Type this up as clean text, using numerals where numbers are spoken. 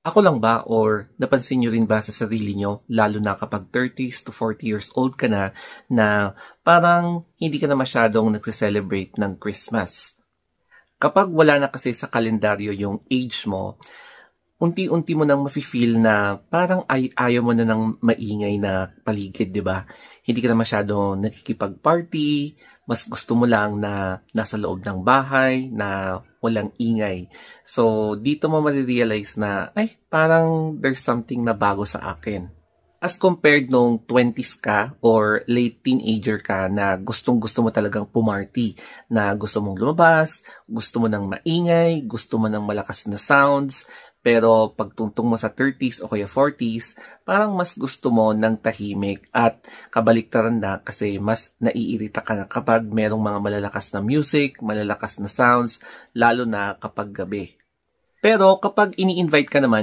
Ako lang ba or napansin niyo rin ba sa sarili niyo, lalo na kapag 30s to 40 years old ka na parang hindi ka na masyadong nagse-celebrate ng Christmas? Kapag wala na kasi sa kalendaryo yung age mo, unti-unti mo nang mafi-feel na parang ayaw mo na ng maingay na paligid, 'di ba? Hindi ka na masyadong nakikipag-party, mas gusto mo lang na nasa loob ng bahay, na walang ingay. So, dito mo mare-realize na, ay, parang there's something na bago sa akin. As compared nung 20s ka or late teenager ka na gustong-gusto mo talagang pumarty, na gusto mong lumabas, gusto mo ng maingay, gusto mo ng malakas na sounds, pero pagtungtong mo sa 30s o kaya 40s, parang mas gusto mo ng tahimik at kabaliktaran na kasi mas naiirita ka na kapag merong mga malalakas na music, malalakas na sounds, lalo na kapag gabi. Pero kapag ini-invite ka naman